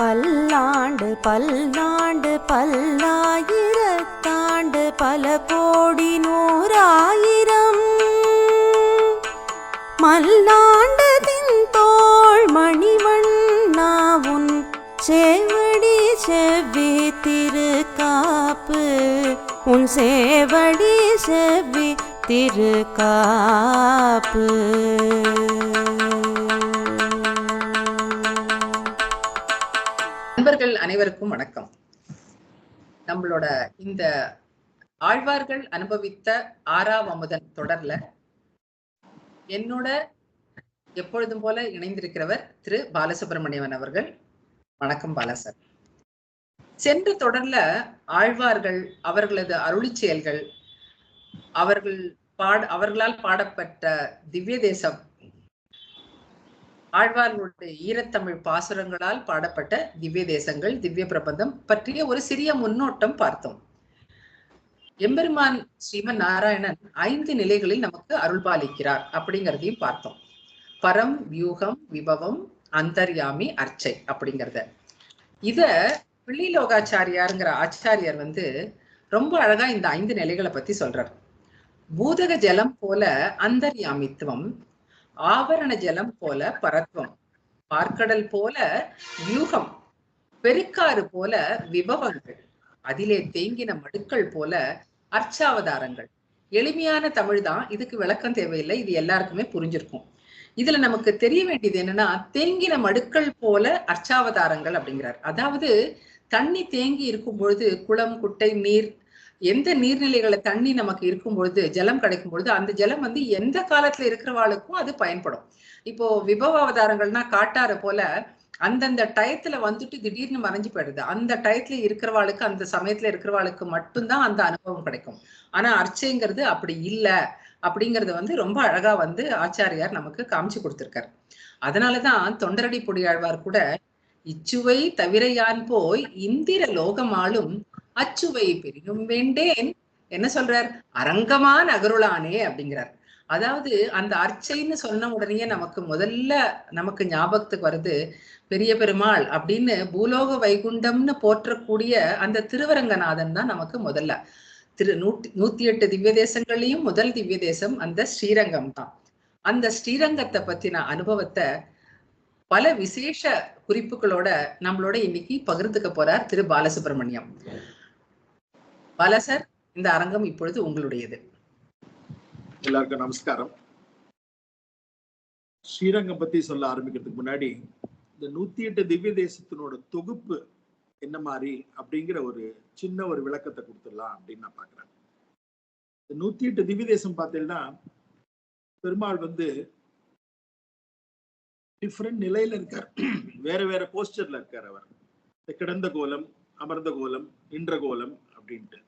பல்லாண்டு பல்லாண்டு பல்லாயிரத்தாண்டு பல கோடி நூறாயிரம் மல்லாண்டு தின்தோள் மணிவண்ணாவுன் சேவடி செவ்வி திருக்காப்பு உன் சேவடி செவ்வி திருக்காப்பு. நண்பர்கள் அனைவருக்கும் வணக்கம். நம்மளோட இந்த ஆழ்வார்கள் அனுபவித்த 6ஆம் அமுதன் தொடர்ல என்னோட எப்பொழுதும் போல இணைந்திருக்கிறவர் திரு பாலசுப்ரமணியன் அவர்கள். வணக்கம் பாலா சார். சென்ற தொடர்ல ஆழ்வார்கள், அவர்களது அருளி செயல்கள், அவர்களால் பாடப்பட்ட திவ்ய தேசம், ஆழ்வார்களுடைய ஈரத்தமிழ் பாசுரங்களால் பாடப்பட்ட திவ்ய தேசங்கள், திவ்ய பிரபந்தம் பற்றிய ஒரு சிறிய முன்னோட்டம் பார்த்தோம். எம்பெருமான் ஸ்ரீமன் நாராயணன் 5 நிலைகளில் நமக்கு அருள்பாலிக்கிறார் அப்படிங்கிறதையும் பார்த்தோம். பரம், வியூகம், விபவம், அந்தர்யாமி, அர்ச்சை அப்படிங்கிறத. இத பிள்ளிலோகாச்சாரியாருங்கிற ஆச்சாரியார் ரொம்ப அழகா இந்த 5 நிலைகளை பத்தி சொல்றார். பூதக ஜலம் போல அந்தர்யாமித்துவம், ஆவரண ஜலம் போல பரத்வம், பார்க்கடல் போல வியூகம், பெருக்காறு போல விபவங்கள், அதிலே தேங்கின மடுக்கள் போல அர்ச்சாவதாரங்கள். எளிமையான தமிழ் தான், இதுக்கு விளக்கம் தேவையில்லை, இது எல்லாருக்குமே புரிஞ்சிருக்கும். இதுல நமக்கு தெரிய வேண்டியது என்னன்னா, தேங்கின மடுக்கள் போல அர்ச்சாவதாரங்கள் அப்படிங்கிறார். அதாவது தண்ணி தேங்கி இருக்கும் பொழுது, குளம், குட்டை, நீர், எந்த நீர்நிலைகளை தண்ணி நமக்கு இருக்கும் பொழுது, ஜலம் கிடைக்கும் பொழுது, அந்த ஜலம் எந்த காலத்துல இருக்கிறவாளுக்கும் அது பயன்படும். இப்போ விபவ அவதாரங்கள்னா காட்டாறு போல அந்தந்த டயத்துல திடீர்னு மறைஞ்சு போயிடுது. அந்த டயத்துல இருக்கிறவாளுக்கு, அந்த சமயத்துல இருக்கிறவாளுக்கு மட்டும்தான் அந்த அனுபவம் கிடைக்கும். ஆனா அர்ச்சைங்கிறது அப்படி இல்லை அப்படிங்கறது ரொம்ப அழகா ஆச்சாரியார் நமக்கு காமிச்சு கொடுத்திருக்காரு. அதனாலதான் தொண்டரடி பொடியாழ்வார் கூட இச்சுவை தவிர யான் போய் இந்திர லோகமாலும் அச்சுவை பெரியும் வேண்டேன் என்ன சொல்றார், அரங்கமா நகருளானே அப்படிங்கிறார். அதாவது அந்த அர்ச்சைன்னு சொன்ன உடனே நமக்கு ஞாபகத்துக்கு வருது பெரிய பெருமாள் அப்படின்னு, பூலோக வைகுண்டம்னு போற்றக்கூடிய அந்த திருவரங்கநாதன் தான் நமக்கு முதல்ல. 108 திவ்ய தேசங்களையும் முதல் திவ்ய தேசம் அந்த ஸ்ரீரங்கம் தான். அந்த ஸ்ரீரங்கத்தை பத்தின அனுபவத்தை பல விசேஷ குறிப்புகளோட நம்மளோட இன்னைக்கு பகிர்ந்துக்க போறார் திரு பாலசுப்ரமணியம். பாலா சார், இந்த அரங்கம் இப்பொழுது உங்களுடையது. எல்லாருக்கும் நமஸ்காரம். ஸ்ரீரங்கம் பத்தி சொல்ல ஆரம்பிக்கிறதுக்கு முன்னாடி இந்த 108 திவ்ய தேசத்தினோட தொகுப்பு என்ன மாதிரி அப்படிங்கிற ஒரு சின்ன ஒரு விளக்கத்தை கொடுத்துடலாம் அப்படின்னு நான் பாக்குறேன். 108 திவ்ய தேசம் பார்த்தீங்கன்னா, பெருமாள் டிஃப்ரெண்ட் நிலையில இருக்கார், வேற வேற போஸ்டர்ல இருக்கார். அவர் கிடந்த கோலம், அமர்ந்த கோலம், நின்ற கோலம் அப்படின்ட்டு.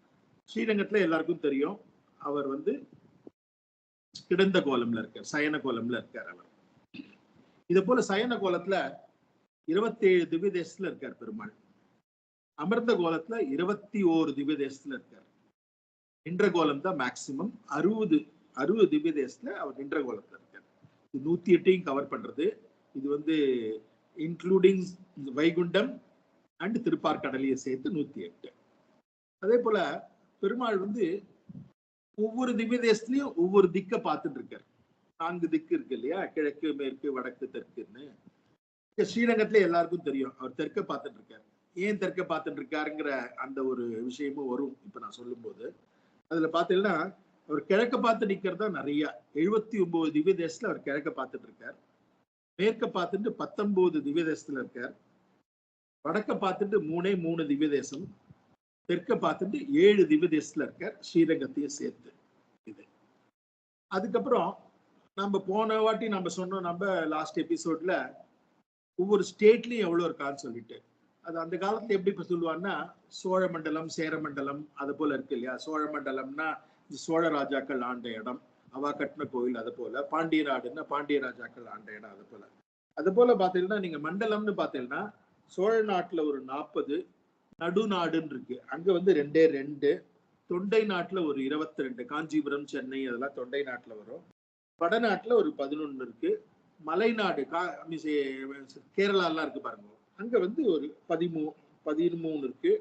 ஸ்ரீரங்கத்துல எல்லாருக்கும் தெரியும், அவர் கிடந்த கோலம்ல இருக்கார், சயன கோலம்ல இருக்கார் அவர். இது போல சயன கோலத்துல 27 திவ்ய தேசத்துல இருக்கார் பெருமாள். அமர்ந்த கோலத்துல 21 திவ்ய தேசத்துல இருக்கார். நின்ற கோலம் தான் மேக்சிமம். 60 திவ்ய தேசத்துல அவர் நின்ற கோலத்துல இருக்கார். 108 கவர் பண்றது. இது இன்க்ளூடிங் வைகுண்டம் அண்ட் திருப்பார்கடலையை சேர்த்து 108. அதே போல பெருமாள் ஒவ்வொரு திவ்ய தேசத்துலயும் ஒவ்வொரு திக்கை பார்த்துட்டு இருக்காரு. 4 திக்கு இருக்கு இல்லையா, கிழக்கு, மேற்கு, வடக்கு, தெற்குன்னு. ஸ்ரீரங்கத்துல எல்லாருக்கும் தெரியும் அவர் தெற்க பார்த்துட்டு இருக்காரு. ஏன் தெற்க பார்த்துட்டு இருக்காருங்கிற அந்த ஒரு விஷயமும் வரும் இப்ப நான் சொல்லும் போது. அதுல பாத்தீங்கன்னா, அவர் கிழக்க பார்த்து நிக்கிறதா நிறைய. 79 திவ்ய தேசத்துல அவர் கிழக்க பார்த்துட்டு இருக்கார். மேற்க பார்த்துட்டு 19 திவ்ய தேசத்துல இருக்கார். வடக்க பார்த்துட்டு 3 திவ்ய தேசம், தெற்க பார்த்துட்டு 7 திவ்ய தேசத்துல இருக்கார், ஸ்ரீரங்கத்தையும் சேர்த்து. இது அதுக்கப்புறம் நம்ம போன வாட்டி நம்ம சொன்னோம், நம்ம லாஸ்ட் எபிசோட்ல ஒவ்வொரு ஸ்டேட்லயும் எவ்வளவு இருக்கான்னு சொல்லிட்டு. அது அந்த காலத்துல எப்படி சொல்லுவாங்கன்னா, சோழ மண்டலம், சேர மண்டலம், அது போல இருக்கு இல்லையா. சோழ மண்டலம்னா சோழ ராஜாக்கள் ஆண்ட இடம், அவா கட்டின கோயில். அது போல பாண்டிய நாடுன்னா பாண்டிய ராஜாக்கள் ஆண்ட இடம். அது போல பாத்தீங்கன்னா, நீங்க மண்டலம்னு பாத்தீங்கன்னா சோழ நாட்டுல ஒரு 40, நடுநாடுன்னு இருக்கு, அங்க 2, தொண்டை நாட்டுல ஒரு 22, காஞ்சிபுரம், சென்னை அதெல்லாம் தொண்டை நாட்டுல வரும். வடநாட்டுல ஒரு 11 இருக்கு. மலைநாடு கேரளா எல்லாம் இருக்கு பாருங்க, அங்க வந்து ஒரு 13 இருக்கு.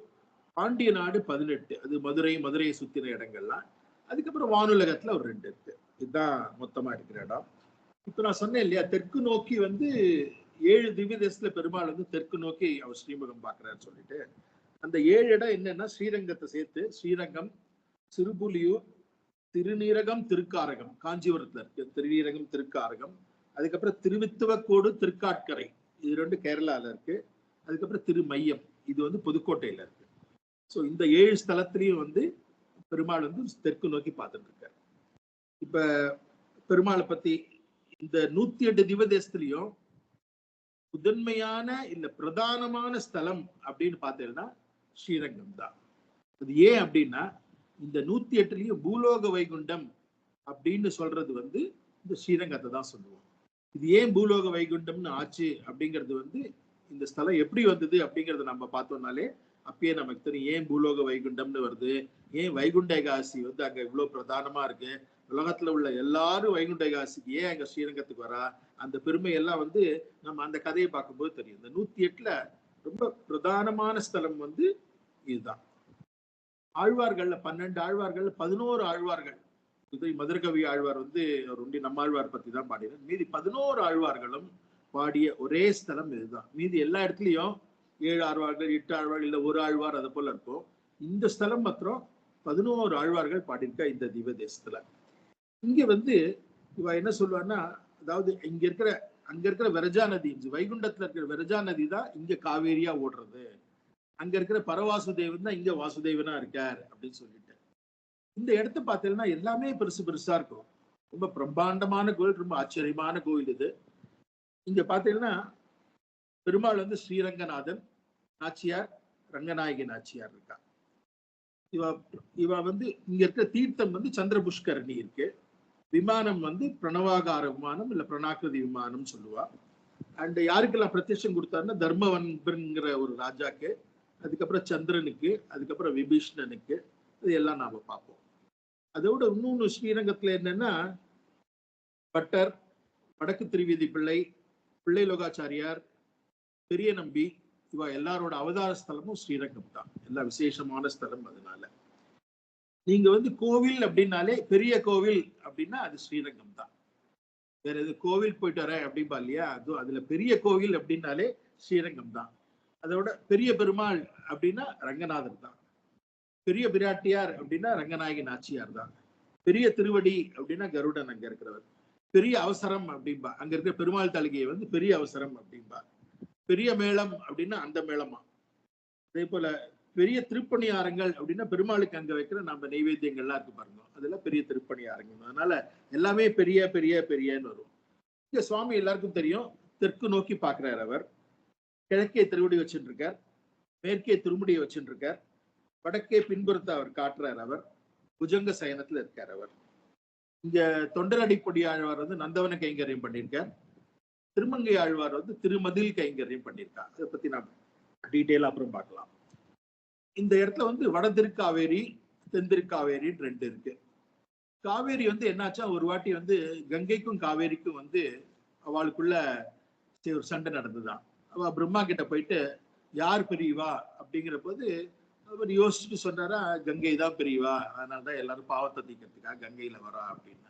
பாண்டிய நாடு 18, அது மதுரையை சுத்தின இடங்கள்லாம். அதுக்கப்புறம் வானுலகத்துல ஒரு 2 இருக்கு. இதுதான் மொத்தமா இருக்கிற இடம். இப்ப நான் சொன்னேன் இல்லையா, தெற்கு நோக்கி வந்து 7 திவ்ய தேசத்துல பெருமாள் வந்து தெற்கு நோக்கி அவர் ஸ்ரீமுகம் பாக்குறாருன்னு சொல்லிட்டு, அந்த 7 இடம் என்னன்னா ஸ்ரீரங்கத்தை சேர்த்து ஸ்ரீரங்கம், சிறுபுலியூர், திருநீரகம், திருக்காரகம், காஞ்சிபுரத்துல இருக்கு திருநீரகம், திருக்காரகம். அதுக்கப்புறம் திருவித்துவக்கோடு, திருக்காட்கரை, இது 2 கேரளால இருக்கு. அதுக்கப்புறம் திருமையம், இது வந்து புதுக்கோட்டையில இருக்கு. ஸோ இந்த 7 ஸ்தலத்திலையும் வந்து பெருமாள் வந்து தெற்கு நோக்கி பார்த்துட்டு இருக்காரு. இப்ப பெருமாளை பத்தி இந்த 108 திவ்ய தேசத்திலையும் முதன்மையான இல்ல பிரதானமான ஸ்தலம் அப்படின்னு பார்த்தீங்கன்னா ஸ்ரீரங்கம் தான். அது ஏன் அப்படின்னா இந்த 108லயும் பூலோக வைகுண்டம் அப்படின்னு சொல்றது வந்து இந்த ஸ்ரீரங்கத்தை தான் சொல்லுவோம். இது ஏன் பூலோக வைகுண்டம்னு ஆச்சு அப்படிங்கிறது வந்து இந்த ஸ்தலம் எப்படி வந்தது அப்படிங்கறத நம்ம பார்த்தோம்னாலே அப்பயே நமக்கு தெரியும் ஏன் பூலோக வைகுண்டம்னு வருது, ஏன் வைகுண்ட ஏகாதசி வந்து அங்க இவ்வளவு பிரதானமா இருக்கு, உலகத்துல உள்ள எல்லாரும் வைகுண்ட ஏகாதசிக்கு ஏன் அங்க ஸ்ரீரங்கத்துக்கு வரா, அந்த பெருமை எல்லாம் வந்து நம்ம அந்த கதையை பார்க்கும்போது தெரியும். இந்த 108ல ரொம்ப பிரதானமான ஸ்தலம் வந்து இதுதான். ஆழ்வார்கள்ல 12 ஆழ்வார்கள் 11 ஆழ்வார்கள், மதுரகவி ஆழ்வார் வந்து ஒண்டி நம்மாழ்வார் பத்தி தான் பாடினார். மீதி 11 ஆழ்வார்களும் பாடிய ஒரே ஸ்தலம் இதுதான். மீதி எல்லா இடத்துலயும் 7 ஆழ்வார்கள், 8 ஆழ்வார்கள், இல்ல ஒரு ஆழ்வார் அது போல இருக்கும். இந்த ஸ்தலம் மாத்திரம் 11 ஆழ்வார்கள் பாடியிருக்க இந்த திவ்ய தேசத்துல. இங்க வந்து இவ என்ன சொல்லுவான்னா, அதாவது அங்க இருக்கிற விரஜா நதி, வைகுண்டத்துல இருக்கிற விரஜா நதி தான் இங்க காவேரியா ஓடுறது, அங்க இருக்கிற பரவாசுதேவன் தான் இங்க வாசுதேவனா இருக்கார் அப்படின்னு சொல்லிட்டு. இந்த இடத்த பார்த்தீங்கன்னா எல்லாமே பெருசு பெருசா இருக்கும். ரொம்ப பிரம்மாண்டமான கோயில், ரொம்ப ஆச்சரியமான கோயில் இது. இங்க பாத்தீங்கன்னா பெருமாள் வந்து ஸ்ரீரங்கநாதன், நாச்சியார், ரங்கநாயகி நாச்சியார் இருக்கா. இவ வந்து இங்க இருக்கிற தீர்த்தம் வந்து சந்திர புஷ்கரணி இருக்கு. விமானம் வந்து பிரணவாகார விமானம் இல்ல பிரணாகிருதி விமானம் சொல்லுவா. அண்ட் யாருக்கெல்லாம் பிரத்யட்சம் கொடுத்தாருன்னா தர்மவன்கிற ஒரு ராஜாக்கு, அதுக்கப்புறம் சந்திரனுக்கு, அதுக்கப்புறம் விபீஷ்ணனுக்கு, இதெல்லாம் நாம பார்ப்போம். அதோட இன்னொன்னு ஸ்ரீரங்கத்துல என்னன்னா பட்டர், வடக்கு திருவீதி பிள்ளை, பிள்ளை லோகாச்சாரியார், பெரிய நம்பி, இவ எல்லாரோட அவதார ஸ்தலமும் ஸ்ரீரங்கம் தான். எல்லாம் விசேஷமான ஸ்தலம். அதனால நீங்க வந்து கோவில் அப்படின்னாலே பெரிய கோவில் அப்படின்னா அது ஸ்ரீரங்கம் தான். வேற எது கோவில் போயிட்டு வரேன் அப்படின்பா இல்லையா, அதுல பெரிய கோவில் அப்படின்னாலே ஸ்ரீரங்கம் தான். அதோட பெரிய பெருமாள் அப்படின்னா ரங்கநாதர் தான். பெரிய பிராட்டியார் அப்படின்னா ரங்கநாயகி நாச்சியார் தான். பெரிய திருவடி அப்படின்னா கருடன் அங்க இருக்கிறவர். பெரிய அவசரம் அப்படின்பா, அங்க இருக்கிற பெருமாள் தலிகையை வந்து பெரிய அவசரம் அப்படின்பா. பெரிய மேளம் அப்படின்னா அந்த மேளமா. அதே போல பெரிய திருப்பணியாரங்கள் அப்படின்னா பெருமாளுக்கு அங்க வைக்கிற நம்ம நைவேத்தியங்கள்லாம் இருக்கு பாருங்க, அதெல்லாம் பெரிய திருப்பணியாரங்கள். அதனால எல்லாமே பெரிய பெரிய பெரியன்னு வரும். இங்க சுவாமி எல்லாருக்கும் தெரியும், தெற்கு நோக்கி பாக்குறார் அவர். கிழக்கே திருவடி வச்சுட்டு இருக்கார், மேற்கே திருமுடியை வச்சுட்டு இருக்கார், வடக்கே பின்புறத்தை அவர் காட்டுறார். அவர் புஜங்க சயனத்துல இருக்கார். அவர் இங்க தொண்டரடிப்பொடி ஆழ்வார் வந்து நந்தவன கைங்கரியம் பண்ணியிருக்கார். திருமங்கை ஆழ்வார் வந்து திருமதில் கைங்கரியம் பண்ணியிருக்கார். அதை பத்தி நாம் டீட்டெயிலா அப்புறம் பார்க்கலாம். இந்த இடத்துல வந்து வட திருக்காவேரி, தென் திருக்காவேரின்னு 2 இருக்கு. காவேரி வந்து என்னாச்சா ஒரு வாட்டி வந்து கங்கைக்கும் காவேரிக்கும் வந்து அவளுக்குள்ள ஒரு சண்டை நடந்துதான். அவ பிரம்மா கிட்ட போயிட்டு யார் பெரியவா அப்படிங்கிற போது அவர் யோசிச்சுட்டு சொன்னாரா, கங்கை தான் பெரியவா, அதனாலதான் எல்லாரும் பாவத்தை தீக்கிறதுக்காக கங்கையில வரா அப்படின்னு.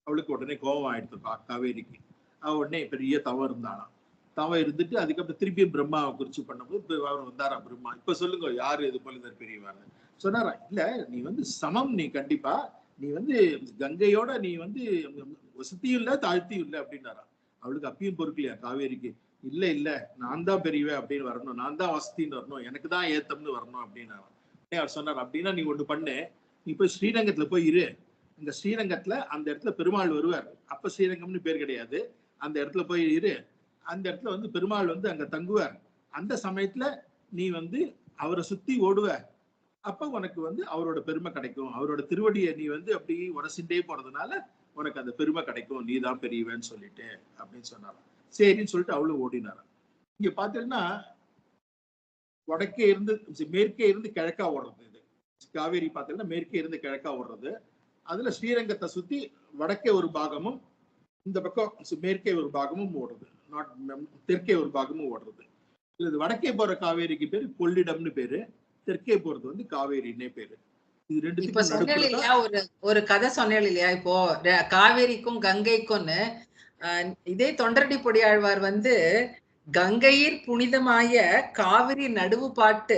அவளுக்கு உடனே கோபம் ஆயிடுத்து காவேரிக்கு. அவ உடனே பெரிய தவம் இருந்தாலாம். தவம் இருந்துட்டு அதுக்கப்புறம் திருப்பியும் பிரம்மாவை குறிச்சு பண்ணும்போது அவர் வந்தாரா பிரம்மா, இப்ப சொல்லுங்க யாரு இது போல பெரியவான்னு சொன்னாரா. இல்ல நீ வந்து சமம், நீ கண்டிப்பா நீ வந்து கங்கையோட நீ வந்து வசதியும் இல்ல தாழ்த்தியும் இல்லை அப்படின்னாரா. அவளுக்கு அப்பயும் பொறுக்கலையா காவேரிக்கு, இல்ல இல்ல நான் தான் பெரியவன் அப்படின்னு வரணும், நான் தான் வசதின்னு வரணும், எனக்கு தான் ஏத்தம்னு வரணும் அப்படின்னாரா. அவர் சொன்னார், அப்படின்னா நீ ஒண்ணு பண்ணு, நீ போய் ஸ்ரீரங்கத்துல போய் இரு. இந்த ஸ்ரீரங்கத்துல அந்த இடத்துல பெருமாள் வருவார். அப்ப ஸ்ரீரங்கம்னு பேர் கிடையாது. அந்த இடத்துல போய் இரு. அந்த இடத்துல வந்து பெருமாள் வந்து அங்க தங்குவார். அந்த சமயத்துல நீ வந்து அவரை சுத்தி ஓடுவ. அப்ப உனக்கு வந்து அவரோட பெருமை கிடைக்கும். அவரோட திருவடியை நீ வந்து அப்படி உரசிண்டே போறதுனால உனக்கு அந்த பெருமை கிடைக்கும், நீ தான் பெரியவன்னு சொல்லிட்டு அப்படின்னு சொன்னாராம். சரின்னு சொல்லிட்டு அவளும் ஓடினாராம். இங்க பாத்தீங்கன்னா வடக்கே இருந்து மேற்கே இருந்து கிழக்கா ஓடுறது. இது காவேரி பாத்தீங்கன்னா மேற்கே இருந்து கிழக்கா ஓடுறது. அதுல ஸ்ரீரங்கத்தை சுத்தி வடக்கே ஒரு பாகமும் இந்த பக்கம் மேற்கே ஒரு பாகமும் ஓடுறது, தெற்கே ஒரு பாகமும் ஓடுறது. இது வடக்கே போற காவேரிக்கு பேரு கொள்ளிடம்னு பேரு, தெற்கே போறது வந்து காவேரின்னே பேரு. இது இப்ப ரெண்டுத்துக்கும் சொன்னேன் நடுப்புல இல்லையா, ஒரு கதை சொன்னேன் இல்லையா, இப்போ காவேரிக்கும் கங்கைக்கும்னு. இதே தொண்டரடி பொடியாழ்வார் வந்து கங்கையீர் புனிதமாய காவிரி நடுவு பாட்டு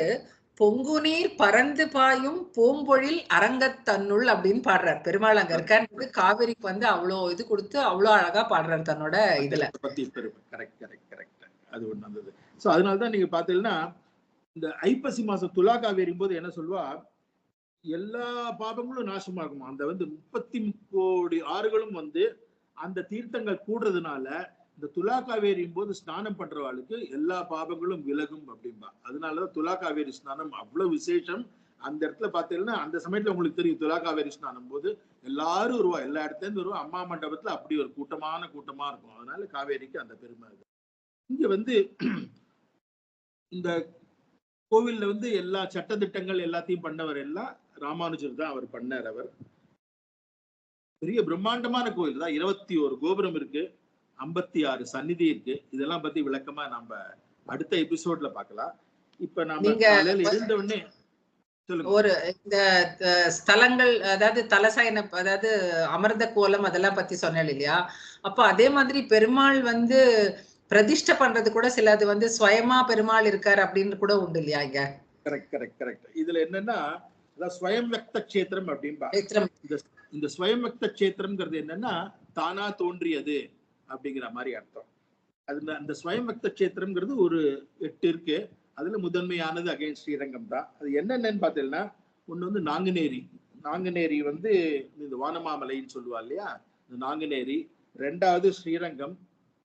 பொங்குநீர் பறந்து பாயும் பூம்பொழில் அரங்கத்தன்னுள் அப்படின்னு பாடுறார். பெருமாள் அங்க இருக்காரு, காவிரிக்கு வந்து அவ்வளோ இது கொடுத்து அவ்வளோ அழகா பாடுறாரு தன்னோட இதுல பத்தி பெருமை. Correct correct correct. அது ஒண்ணு வந்தது. சோ அதனாலதான் நீங்க பாத்தீங்கன்னா இந்த ஐப்பசி மாசம் துலா காவேரி போது என்ன சொல்வா, எல்லா பாபங்களும் நாசமாகும். அந்த வந்து 30 கோடி ஆறுகளும் வந்து அந்த தீர்த்தங்கள் கூடுறதுனால இந்த துலா காவேரியின் போது ஸ்நானம் பண்றவாளுக்கு எல்லா பாபங்களும் விலகும் அப்படின்பா. அதனாலதான் துலா காவேரி ஸ்நானம் அவ்வளவு விசேஷம். அந்த இடத்துல பாத்தீங்கன்னா அந்த சமயத்துல உங்களுக்கு தெரியும், துலா காவேரி ஸ்நானம் போது எல்லாரும் வருவா, எல்லா இடத்துல இருந்து வருவா. அம்மா மண்டபத்துல அப்படி ஒரு கூட்டமா இருக்கும். அதனால காவேரிக்கு அந்த பெருமை இருக்கு. இங்க வந்து இந்த கோவில்ல வந்து எல்லா சட்டதிட்டங்கள் எல்லாத்தையும் பண்ணவர் எல்லாம் ராமானுஜர் தான். அவர் பண்ணார். அவர் பெரிய பிரம்மாண்டமான கோவில் தான். 21 கோபுரம் இருக்கு, 56 சந்நிதி இருக்கு. இதெல்லாம் பத்தி விளக்கமா நம்ம அடுத்த எபிசோட்ல பார்க்கலாம். இப்ப நம்ம காலையில இருந்த உடனே ஒரு இந்த ஸ்தலங்கள், அதாவது தலசயன, அதாவது அமிர்த கோலம் அதெல்லாம் பத்தி சொன்னேன் இல்லையா. அப்ப அதே மாதிரி பெருமாள் வந்து பிரதிஷ்டை பண்றது கூட சிலது வந்து ஸ்வயமா பெருமாள் இருக்காரு அப்படின்னு கூட உண்டு இல்லையா இங்க. Correct correct correct. இதுல என்னன்னா ஸ்வயம் வக்த கஷேத்திரம் அப்படின்பா. இந்த ஸ்வயம் வக்த கஷேத்திரம்ங்கிறது என்னன்னா தானா தோன்றியது அப்படிங்கிற மாதிரி அர்த்தம். அது அந்த ஸ்வயம் வக்த கஷேத்திரம்ங்கிறது ஒரு 8 இருக்கு. அதுல முதன்மையானது அகைன் ஸ்ரீரங்கம் தான். அது என்னென்னு பாத்தீங்கன்னா, ஒண்ணு வந்து நாங்குநேரி. நாங்குநேரி வந்து இந்த வானமாமலைன்னு சொல்லுவா இல்லையா, இந்த நாங்குநேரி. 2வது ஸ்ரீரங்கம்.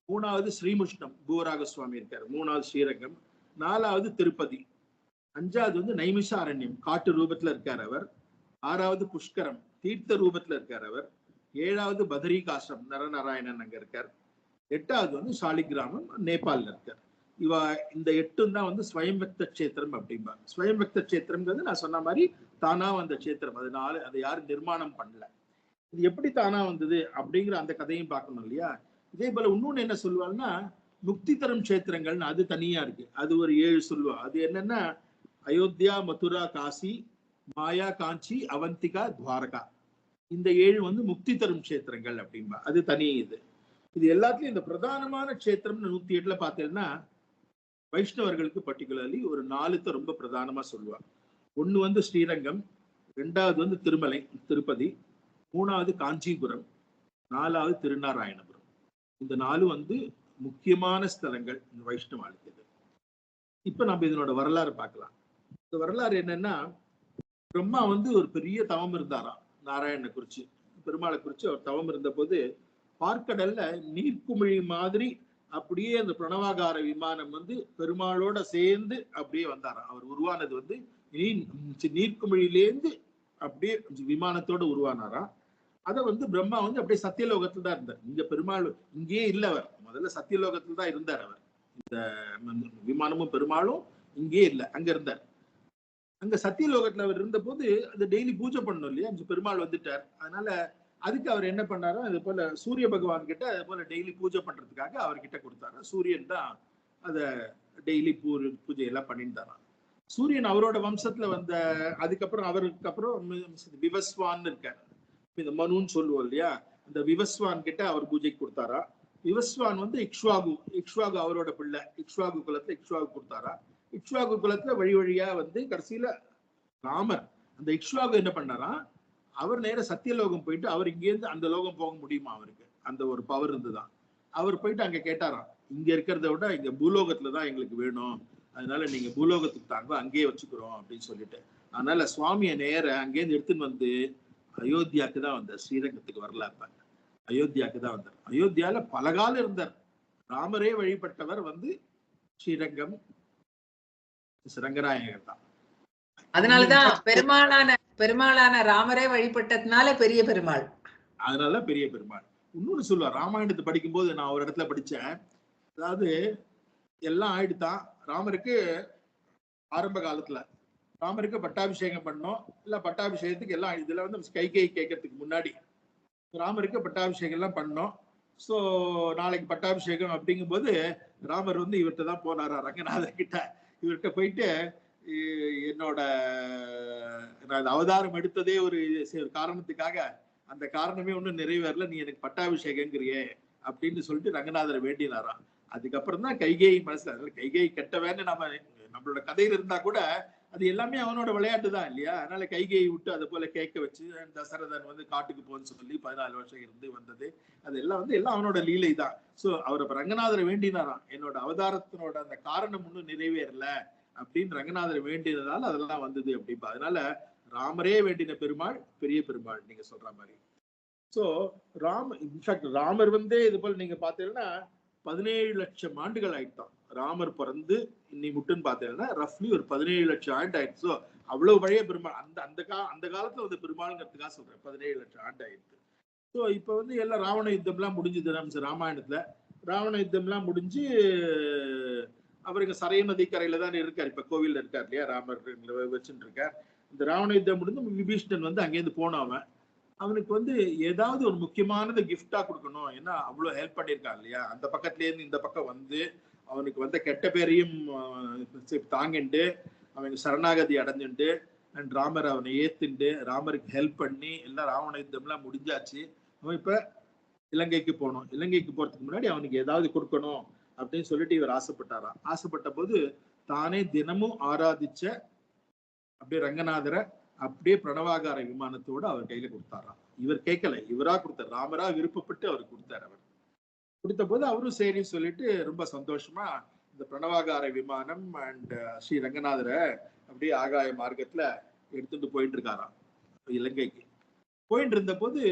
3வது ஸ்ரீமுஷ்ணம், பூவராக சுவாமி இருக்காரு. 3வது ஸ்ரீரங்கம். 4வது திருப்பதி. 5வது வந்து நைமிஷாரண்யம், காட்டு ரூபத்துல இருக்கார் அவர். 6வது புஷ்கரம், தீர்த்த ரூபத்துல இருக்கார் அவர். 7வது பதரிகாசிரம், நரநாராயணன் அங்க இருக்கார். 8வது வந்து சாலிகிராமம், நேபாள்ல இருக்கார். இந்த 8 தான் வந்து ஸ்வயம் வக்த கஷேத்திரம் அப்படின்பா. ஸ்வயம் வக்த கஷேத்திரம்ங்கிறது நான் சொன்ன மாதிரி தானா வந்த கஷேத்திரம். அதனால அதை யாரும் நிர்மாணம் பண்ணல. இது எப்படி தானா வந்தது அப்படிங்கிற அந்த கதையும் பார்க்கணும் இல்லையா. இதே போல இன்னொன்னு என்ன சொல்லுவாங்கன்னா, முக்தி தரும் கஷேத்திரங்கள்னு அது தனியா இருக்கு. அது ஒரு 7 சொல்லுவா. அது என்னன்னா அயோத்தியா, மதுரா, காசி, மாயா, காஞ்சி, அவந்திகா, துவாரகா. இந்த 7 வந்து முக்தி தரும் கஷேத்திரங்கள் அப்படின்பா. அது தனி இது. இது எல்லாத்துலயும் இந்த பிரதானமான கஷேத்திரம் 108ல பார்த்தீங்கன்னா வைஷ்ணவர்களுக்கு பர்டிகுலர்லி ஒரு 4 ரொம்ப பிரதானமா சொல்லுவாங்க. ஒண்ணு வந்து ஸ்ரீரங்கம், 2வது வந்து திருமலை திருப்பதி, 3வது காஞ்சிபுரம், 4வது திருநாராயணபுரம். இந்த 4 வந்து முக்கியமான ஸ்தலங்கள் இந்த வைஷ்ணவாளுக்கு. இப்ப நம்ம இதனோட வரலாறு பார்க்கலாம். இந்த வரலாறு என்னன்னா, பிரம்மா வந்து ஒரு பெரிய தவம் இருந்தாராம் நாராயணனை குறிச்சு, பெருமாளை குறிச்சு. அவர் தவம் இருந்த போது பார்க்கடல்ல நீர்க்குமிழி மாதிரி அப்படியே அந்த பிரணவாகார விமானம் வந்து பெருமாளோட சேர்ந்து அப்படியே வந்தாராம். அவர் உருவானது வந்து நீர்க்குமிழிலேருந்து அப்படியே விமானத்தோட உருவானாராம். அதை வந்து பிரம்மா வந்து அப்படியே சத்தியலோகத்துல தான் இருந்தார். இங்க பெருமாள் இங்கேயே இல்லை, அவர் முதல்ல சத்தியலோகத்துல தான் இருந்தார். அவர் இந்த விமானமும் பெருமாளும் இங்கே இல்லை, அங்க இருந்தார். அங்க சத்தியலோகத்துல அவர் இருந்த போது அந்த டெய்லி பூஜை பண்ணணும் இல்லையா, பெருமாள் வந்துட்டார். அதனால அதுக்கு அவர் என்ன பண்ணாரோ, அது போல சூரிய பகவான் கிட்ட அது போல டெய்லி பூஜை பண்றதுக்காக அவர்கிட்ட கொடுத்தாரு. சூரியன் தான் அத டெய்லி பூஜை எல்லாம் பண்ணிட்டாராம். சூரியன் அவரோட வம்சத்துல வந்த அதுக்கப்புறம் அவருக்கு அப்புறம் விவஸ்வான் இருக்காரு. இந்த மனுன்னு சொல்லுவோம் இல்லையா, அந்த விவஸ்வான் கிட்ட அவர் பூஜைக்கு கொடுத்தாரா. விவஸ்வான் வந்து இக்ஷ்வாகு அவரோட பிள்ளை. இக்ஷ்வாகு குலத்துல இக்ஷ்வாகு கொடுத்தாரா. இக்ஷ்வாகு குலத்துல வழி வழியா வந்து கடைசியில ராமர் அந்த இக்ஷ்வாகு என்ன பண்ணாரா, அவர் நேர சத்தியலோகம் போயிட்டு, அவர் இங்கேருந்து அந்த லோகம் போக முடியுமா, அவருக்கு அந்த ஒரு பவர் இருந்துதான். அவர் போயிட்டு அங்க கேட்டாராம், இங்க இருக்கிறத விட இங்க பூலோகத்துலதான் எங்களுக்கு வேணும், அதனால நீங்க பூலோகத்துக்கு தாங்க அங்கேயே வச்சுக்கிறோம் அப்படின்னு சொல்லிட்டு. அதனால சுவாமியை நேர அங்கேருந்து எடுத்துன்னு வந்து அயோத்தியாவுக்கு தான் வந்தார். ஸ்ரீரங்கத்துக்கு வரல. அப்ப அயோத்தியாவுக்கு தான் வந்தார். அயோத்தியால பல காலம் இருந்தார். ராமரே வழிபட்டவர் வந்து ஸ்ரீரங்கம் ரங்கராயர் தான். அதனாலதான் பெருமாளான ராமரே வழிபட்டதுனால பெரிய பெருமாள். அதனால பெரிய பெருமாள். இன்னொன்னு சொல்லுவார், ராமாயணத்தை படிக்கும் போது நான் ஒரு இடத்துல படிச்சேன். அதாவது எல்லாம் ஆயிடுதான், ராமருக்கு ஆரம்ப காலத்துல ராமருக்கு பட்டாபிஷேகம் பண்ணோம். இல்ல பட்டாபிஷேகத்துக்கு எல்லாம் இதுல வந்து கை கேட்கறதுக்கு முன்னாடி ராமருக்கு பட்டாபிஷேகம் எல்லாம் பண்ணோம். ஸோ நாளைக்கு பட்டாபிஷேகம் அப்படிங்கும் போது ராமர் வந்து இவர்கிட்ட தான் போனாரா, ரங்கநாதர் கிட்ட. இவர்கிட்ட போயிட்டு என்னோட நான் அவதாரம் எடுத்ததே ஒரு காரணத்துக்காக, அந்த காரணமே ஒன்றும் நிறைவேறல, நீ எனக்கு பட்டாபிஷேகங்கிறியே அப்படின்னு சொல்லிட்டு ரங்கநாதரை வேண்டினாராம். அதுக்கப்புறம் தான் கைகேயி மனசுல, கைகேயி கெட்டவேன்னு நம்மளோட கதையில இருந்தா கூட அது எல்லாமே அவனோட விளையாட்டு தான் இல்லையா. அதனால கைகேயி விட்டு அதை போல கேட்க வச்சு தசரதன் வந்து காட்டுக்கு போன்னு சொல்லி 14 வருஷம் இருந்து வந்தது, அது எல்லாம் வந்து எல்லாம் அவனோட லீலை தான். சோ அவர் ரங்கநாதரை வேண்டினாராம், என்னோட அவதாரத்தினோட அந்த காரணம் ஒன்றும் நிறைவேறல அப்படின்னு ரங்கநாதர் வேண்டினதால அதெல்லாம் வந்தது அப்படின்பா. அதனால ராமரே வேண்டின பெருமாள் பெரிய பெருமாள் நீங்க சொல்ற மாதிரி. சோ இன்ஃபேக்ட் ராமர் வந்து இது போல நீங்க பாத்தீங்கன்னா 17 லட்சம் ஆண்டுகள் ஆயிட்டான் ராமர் பிறந்து இன்னி முட்டுன்னு பாத்தீங்கன்னா ரஃப்லி ஒரு 17 லட்சம் ஆண்டு ஆயிடுச்சு. ஸோ அவ்வளவு பழைய பெருமாள். அந்த காலத்துல வந்து பெருமாளுங்கிறதுக்காக சொல்றேன் 17 லட்சம் ஆண்டு ஆயிடுச்சு. ஸோ இப்ப வந்து எல்லாம் ராவண யுத்தம் எல்லாம் முடிஞ்சது ராமாயணத்துல. ராவண யுத்தம் எல்லாம் முடிஞ்சு அவருக்கு சரைய நதிக்கரையில தான் இருக்காரு, இப்ப கோவில்ல இருக்காரு இல்லையா, ராமர் வச்சுட்டு இருக்கார். இந்த ராவண யுத்தம் முடிஞ்சு விபீஷ்ணன் வந்து அங்கேருந்து போனவன், அவனுக்கு வந்து ஏதாவது ஒரு முக்கியமானது கிஃப்டா கொடுக்கணும், ஏன்னா அவ்வளவு ஹெல்ப் பண்ணியிருக்கான் இல்லையா. அந்த பக்கத்துல இருந்து இந்த பக்கம் வந்து அவனுக்கு வந்த கெட்ட பேரையும் தாங்கிண்டு அவனுக்கு சரணாகதி அடைஞ்சுண்டு அண்ட் ராமர் அவனை ஏத்துண்டு ராமருக்கு ஹெல்ப் பண்ணி எல்லாம் ராவண யுத்தம் எல்லாம் முடிஞ்சாச்சு. அவன் இப்ப இலங்கைக்கு போனோம். இலங்கைக்கு போறதுக்கு முன்னாடி அவனுக்கு ஏதாவது கொடுக்கணும் அப்படின்னு சொல்லிட்டு இவர் ஆசைப்பட்டாராம். ஆசைப்பட்ட போது தானே தினமும் ஆராதிச்ச அப்படியே ரங்கநாதரை அப்படியே பிரணவாகார விமானத்தோடு அவர் கையில கொடுத்தாராம். இவர் கேட்கல, இவரா கொடுத்தார், ராமரா விருப்பப்பட்டு அவர் கொடுத்தார். அவர் கொடுத்த போது அவரும் சரி சொல்லிட்டு ரொம்ப சந்தோஷமா இந்த பிரணவாகார விமானம் அண்ட் ஸ்ரீ ரங்கநாதரை அப்படியே ஆகாய மார்க்கத்துல எடுத்துட்டு போயிட்டு இருக்காராம் இலங்கைக்கு. போயிட்டு இருந்த போது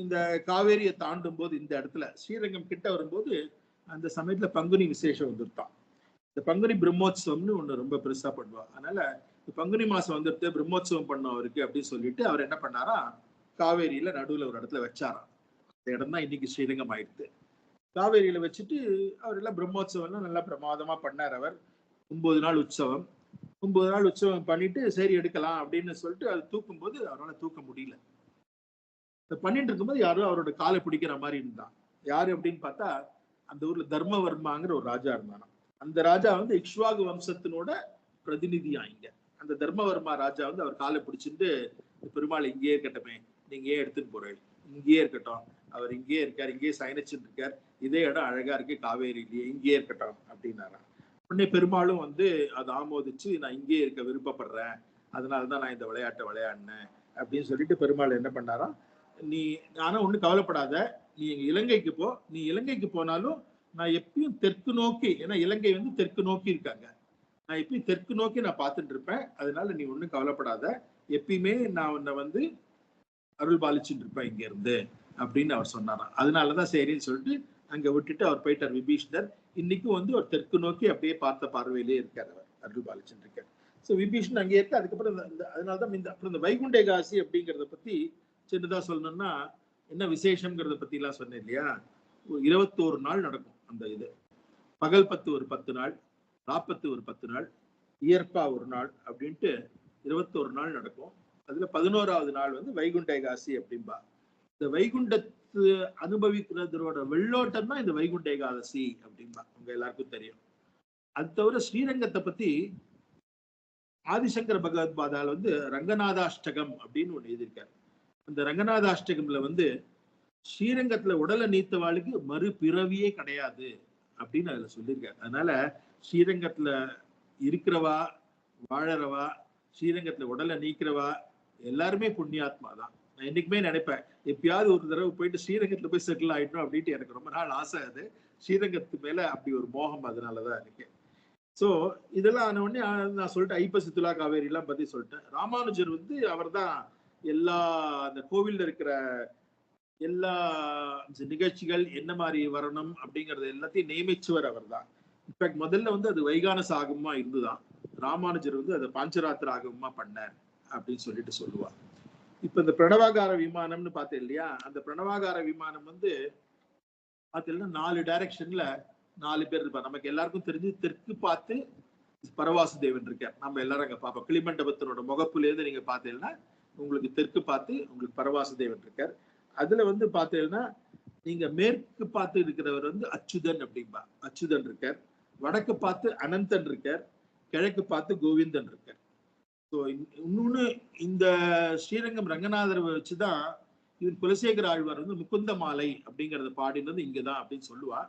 இந்த காவேரியை தாண்டும் போது இந்த இடத்துல ஸ்ரீரங்கம் கிட்ட வரும்போது அந்த சமயத்துல பங்குனி விசேஷம் வந்துருத்தான். இந்த பங்குனி பிரம்மோத்சவம்னு ஒண்ணு ரொம்ப பெருசா பண்ணுவா. அதனால பங்குனி மாசம் வந்துட்டு பிரம்மோத்சவம் பண்ணும் அவருக்கு அப்படின்னு சொல்லிட்டு அவர் என்ன பண்ணாரா, காவேரியில நடுவுல ஒரு இடத்துல வச்சாராம். அந்த இடம் தான் இன்னைக்கு ஸ்ரீரங்கம் ஆயிடுது. காவேரியில வச்சுட்டு அவர் எல்லாம் பிரம்மோத்சவம் நல்லா பிரமாதமா பண்ணார். அவர் 9 நாள் உற்சவம் 9 நாள் உற்சவம் பண்ணிட்டு சரி எடுக்கலாம் அப்படின்னு சொல்லிட்டு அது தூக்கும் போது அவரால் தூக்க முடியல. பண்ணிட்டு இருக்கும்போது யாரும் அவரோட காலை பிடிக்கிற மாதிரி இருந்தான். யாரு அப்படின்னு பார்த்தா அந்த ஊர்ல தர்மவர்மாங்கிற ஒரு ராஜா இருந்தானா. அந்த ராஜா வந்து இக்ஷ்வாகு வம்சத்தினோட பிரதிநிதியா இங்க. அந்த தர்மவர்மா ராஜா வந்து அவர் காலை பிடிச்சிட்டு, பெருமாள் இங்கேயே இருக்கட்டுமே, நீங்க ஏன் எடுத்துட்டு போறேன், இங்கேயே இருக்கட்டும், அவர் இங்கேயே இருக்கார், இங்கேயே சயனிச்சுட்டு இருக்கார், இதே இடம் அழகா இருக்கு காவேரியிலேயே, இங்கேயே இருக்கட்டும் அப்படின்னாரா. உடனே பெருமாளும் வந்து அதை ஆமோதிச்சு நான் இங்கேயே இருக்க விருப்பப்படுறேன், அதனாலதான் நான் இந்த விளையாட்டை விளையாடினேன் அப்படின்னு சொல்லிட்டு பெருமாள் என்ன பண்ணாரா, நீ ஆனா ஒண்ணு கவலைப்படாத, நீ இலங்கைக்கு போ, நீ இலங்கைக்கு போனாலும் நான் எப்பயும் தெற்கு நோக்கி, ஏன்னா இலங்கை வந்து தெற்கு நோக்கி இருக்காங்க, நான் எப்பயும் தெற்கு நோக்கி நான் பார்த்துட்டு இருப்பேன், அதனால நீ ஒண்ணும் கவலைப்படாத, எப்பயுமே நான் உன்னை வந்து அருள் பாலிச்சுட்டு இருப்பேன் இங்க இருந்து அப்படின்னு அவர் சொன்னாராம். அதனாலதான் சரின்னு சொல்லிட்டு அங்க விட்டுட்டு அவர் போயிட்டார் விபீஷ்ணர். இன்னைக்கும் வந்து ஒரு தெற்கு நோக்கி அப்படியே பார்த்த பார்வையிலே இருக்கார், அவர் அருள் பாலிச்சுட்டு இருக்கார். ஸோ விபீஷ்ணன் அங்கே இருக்கு. அதுக்கப்புறம் அதனாலதான் அப்புறம் இந்த வைகுண்ட ஏகாதசி அப்படிங்கிறத பத்தி சின்னதா சொல்லணும்னா என்ன விசேஷம்ங்கிறத பத்தி எல்லாம் சொன்னேன் இல்லையா. 21 நாள் நடக்கும் அந்த இது. பகல் 10 ஒரு 10 நாள், ராப்பத்து ஒரு 10 நாள், இயற்பா ஒரு நாள் அப்படின்ட்டு 21 நாள் நடக்கும். அதுல 11வது நாள் வந்து வைகுண்ட ஏகாதசி அப்படின்பா. இந்த வைகுண்டத்து அனுபவிக்கிறதோட வெள்ளோட்டம் தான் இந்த வைகுண்ட ஏகாதசி அப்படின்பா, உங்க எல்லாருக்கும் தெரியும். அது தவிர ஸ்ரீரங்கத்தை பத்தி ஆதிசங்கர பகவத் பாதால வந்து ரங்கநாதாஷ்டகம் அப்படின்னு ஒண்ணு எழுதியிருக்காரு. அந்த ரங்கநாதாஷ்டகம்ல வந்து ஸ்ரீரங்கத்துல உடலை நீத்தவாளுக்கு மறுபிறவியே கிடையாது அப்படின்னு அதுல சொல்லியிருக்காரு. அதனால ஸ்ரீரங்கத்துல இருக்கிறவா, வாழறவா, ஸ்ரீரங்கத்துல உடலை நீக்கிறவா எல்லாருமே புண்ணியாத்மா தான். நான் என்னைக்குமே நினைப்பேன், எப்பயாவது ஒரு தடவை போயிட்டு ஸ்ரீரங்கத்துல போய் செட்டில் ஆயிட்டோம் அப்படின்ட்டு எனக்கு ரொம்ப நாள் ஆசை. அது ஸ்ரீரங்கத்து மேல அப்படி ஒரு மோகம் அதனாலதான் எனக்கு. சோ இதெல்லாம் ஆன உடனே நான் சொல்லிட்டேன், ஐப்பசி துலா காவேரி எல்லாம் பத்தி சொல்லிட்டேன். ராமானுஜர் வந்து அவர் தான் எல்லா அந்த கோவில்ல இருக்கிற எல்லா நிகழ்ச்சிகள் என்ன மாதிரி வரணும் அப்படிங்கறது எல்லாத்தையும் நியமிச்சவர் அவர் தான். இன்ஃபேக்ட் முதல்ல வந்து அது வைகானச ஆகமா இருந்துதான், ராமானுஜர் வந்து அதை பாஞ்சராத்திர ஆகமா பண்ணார் அப்படின்னு சொல்லிட்டு சொல்லுவார். இப்ப இந்த பிரணவாகார விமானம்னு பார்த்தேன் இல்லையா, அந்த பிரணவாகார விமானம் வந்து பார்த்தீங்கன்னா 4 டைரக்ஷன்ல 4 பேர் இருப்பார். நமக்கு எல்லாருக்கும் தெரிஞ்சு தெற்கு பார்த்து பரவாசுதேவன் இருக்கார், நம்ம எல்லாரும் அங்க பார்ப்போம். கிளிமண்டபத்தினோட முகப்புல இருந்து நீங்க பார்த்தீங்கன்னா உங்களுக்கு தெற்கு பார்த்து உங்களுக்கு பரவாசுதேவன் இருக்கார். அதுல வந்து பார்த்தீங்கன்னா நீங்க மேற்கு பார்த்து இருக்கிறவர் வந்து அச்சுதன் அப்படின்பா, அச்சுதன் இருக்கார். வடக்கு பார்த்து அனந்தன் இருக்கார், கிழக்கு பார்த்து கோவிந்தன் இருக்கார். ஸோ இன்னொன்னு இந்த ஸ்ரீரங்கம் ரங்கநாதரை வச்சுதான் இவர் குலசேகர ஆழ்வார் வந்து முகுந்த மாலை அப்படிங்கறத பாடினது இங்கதான் அப்படின்னு சொல்லுவா.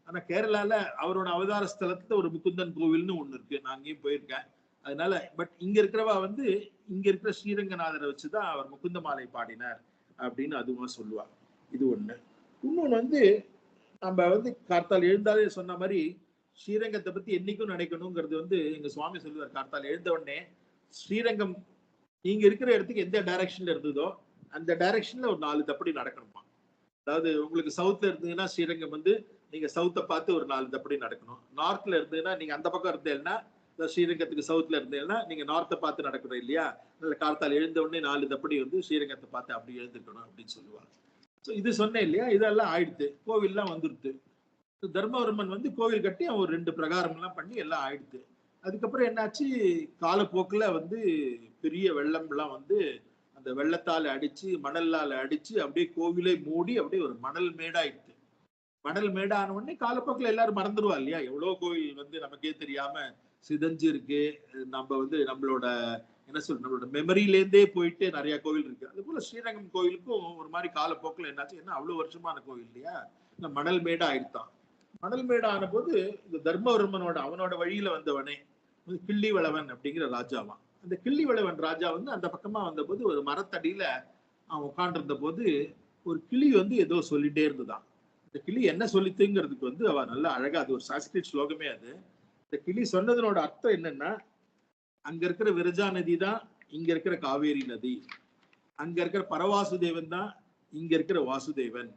ஆனா கேரளால அவரோட அவதார ஸ்தலத்துல ஒரு முகுந்தன் கோவில்னு ஒண்ணு இருக்கு, நான் அங்கேயும் போயிருக்கேன். அதனால பட் இங்க இருக்கிறவா வந்து இங்க இருக்கிற ஸ்ரீரங்கநாதரை வச்சுதான் அவர் முகுந்த மாலை பாடினார் அப்படின்னு அதுவும் சொல்லுவா. இது ஒண்ணு. இன்னொன்னு வந்து நம்ம வந்து கார்த்தால் எழுந்தாலே சொன்ன மாதிரி ஸ்ரீரங்கத்தை பத்தி என்னைக்கும் நினைக்கணுங்கிறது வந்து எங்க சுவாமி சொல்லுவார். கார்த்தால் எழுந்த உடனே ஸ்ரீரங்கம் நீங்க இருக்கிற இடத்துக்கு எந்த டைரக்ஷன்ல இருந்ததோ அந்த டைரக்ஷன்ல ஒரு 4 தப்படி நடக்கணுமா. அதாவது உங்களுக்கு சவுத்ல இருந்ததுன்னா ஸ்ரீரங்கம் வந்து நீங்க சவுத்தை பார்த்து ஒரு 4 தப்படி நடக்கணும். நார்த்ல இருந்ததுன்னா நீங்க அந்த பக்கம் இருந்தேன்னா ஸ்ரீரங்கத்துக்கு சவுத்ல இருந்தேன்னா நீங்க நார்த்தை பார்த்து நடக்கணும் இல்லையா. கார்த்தால் எழுந்த உடனே 4 தப்படி வந்து ஸ்ரீரங்கத்தை பார்த்து அப்படி எழுந்துக்கணும் அப்படின்னு சொல்லுவாங்க. இது சொன்னேன் இல்லையா, இதெல்லாம் ஆயிடுத்து, கோவில்லாம் வந்துருது. தர்மவர்மன் வந்து கோவில் கட்டி அவன் ஒரு 2 பிரகாரம் எல்லாம் பண்ணி எல்லாம் ஆயிடுத்து. அதுக்கப்புறம் என்னாச்சு, காலப்போக்குல வந்து பெரிய வெள்ளம் எல்லாம் வந்து அந்த வெள்ளத்தால அடிச்சு மணல்லால அடிச்சு அப்படியே கோவிலை மூடி அப்படியே ஒரு மணல் மேடாயிடுது. மணல் மேடான உடனே காலப்போக்கில் எல்லாரும் மறந்துடுவா இல்லையா. எவ்வளவு கோவில் வந்து நமக்கே தெரியாம சிதைஞ்சு இருக்கு. நம்ம வந்து நம்மளோட என்ன சொல்ற நம்மளோட மெமரியிலேருந்தே போயிட்டு நிறைய கோவில் இருக்கு. அது போல ஸ்ரீரங்கம் கோவிலுக்கும் ஒரு மாதிரி காலப்போக்கில் என்னாச்சு, என்ன அவ்வளவு வருஷமான கோவில் இல்லையா, இந்த மணல் மேடா ஆயிடுத்தான். மணல் மேடா ஆன போது இந்த தர்மவர்மனோட அவனோட வழியில வந்தவனே கிள்ளிவளவன் அப்படிங்கிற ராஜாவான். அந்த கிள்ளிவளவன் ராஜா வந்து அந்த பக்கமா வந்த போது ஒரு மரத்தடியில அவன் உட்காண்டிருந்த போது ஒரு கிளி வந்து ஏதோ சொல்லிட்டே இருந்துதான். இந்த கிளி என்ன சொல்லித்துங்கிறதுக்கு வந்து அவ நல்லா அழகா, அது ஒரு சான்ஸ்கிரிட் ஸ்லோகமே. அது இந்த கிளி சொன்னதனோட அர்த்தம் என்னன்னா, அங்க இருக்கிற விரஜா நதி தான் இங்க இருக்கிற காவேரி நதி, அங்க இருக்கிற பரவாசுதேவன் தான் இங்க இருக்கிற வாசுதேவன்,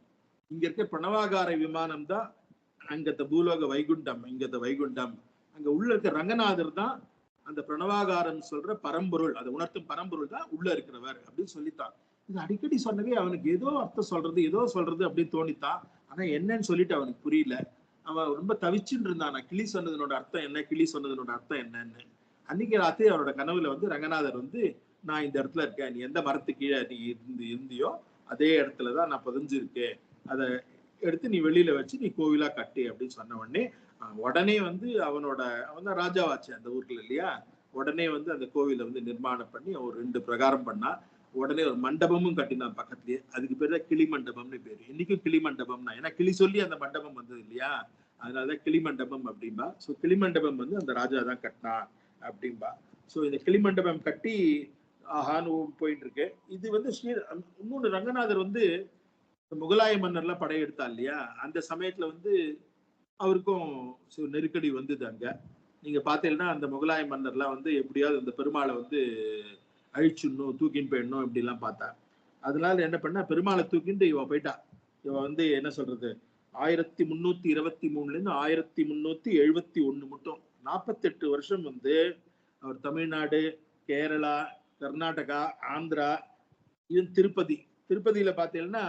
இங்க இருக்கிற பிரணவாகார விமானம் தான் அங்கத்த பூலோக வைகுண்டம், இங்கத்த வைகுண்டம், அங்க உள்ள இருக்க ரங்கநாதர் தான் அந்த பிரணவாகாரம் சொல்ற பரம்பொருள், அதை உணர்த்தும் பரம்பொருள் தான் உள்ள இருக்கிறவர் அப்படின்னு சொல்லித்தான். இது அடிக்கடி சொன்னவே அவனுக்கு ஏதோ அர்த்தம் சொல்றது ஏதோ சொல்றது அப்படின்னு தோணித்தான். ஆனா என்னன்னு சொல்லிட்டு அவனுக்கு புரியல. அவன் ரொம்ப தவிச்சுட்டு இருந்தான், கிளி சொன்னதனோட அர்த்தம் என்ன, கிளி சொன்னதனோட அர்த்தம் என்னன்னு. அன்னைக்கு ராத்திரி அவனோட கனவுல வந்து ரங்கநாதர் வந்து, நான் இந்த இடத்துல இருக்கேன், நீ எந்த மரத்து கீழே நீ இருந்தியோ அதே இடத்துலதான் நான் பதிஞ்சிருக்கேன், அதை எடுத்து நீ வெளியில வச்சு நீ கோவிலா கட்டு அப்படின்னு சொன்ன உடனே வந்து அவன் தான் ராஜாவாச்சு அந்த ஊர்ல இல்லையா. உடனே வந்து அந்த கோவிலை வந்து நிர்மாணம் பண்ணி ஒரு 2 பிரகாரம் பண்ணா. உடனே ஒரு மண்டபமும் கட்டினான் பக்கத்துலயே. அதுக்கு பேரு தான் கிளி மண்டபம்னு பேரு. இன்னைக்கும் கிளி மண்டபம்னா, ஏன்னா கிளி சொல்லி அந்த மண்டபம் வந்தது இல்லையா, அதனாலதான் கிளி மண்டபம் அப்படின்பா. சோ கிளி மண்டபம் வந்து அந்த ராஜா தான் கட்டினா அப்படின்பா. சோ இந்த கிளி மண்டபம் கட்டி ஆஹான்னு போயிட்டு இருக்கு. இது வந்து இன்னொன்னு ரங்கநாதர் வந்து முகலாய மன்னர்லாம் படையெடுத்தா இல்லையா, அந்த சமயத்துல வந்து அவருக்கும் நெருக்கடி வந்தது அங்க. நீங்க பாத்தீங்கன்னா அந்த முகலாய மன்னர்லாம் வந்து எப்படியாவது அந்த பெருமாளை வந்து அழிச்சுடணும், தூக்கின்னு போயிடணும் இப்படி எல்லாம் பார்த்தா. அதனால என்ன பண்ணா, பெருமாளை தூக்கிட்டு இவ போயிட்டா. இவ வந்து என்ன சொல்றது 1323 1371 மட்டும் 48 வருஷம் வந்து அவர் தமிழ்நாடு, கேரளா, கர்நாடகா, ஆந்திரா, ஈவன் திருப்பதியில பாத்தீங்கன்னா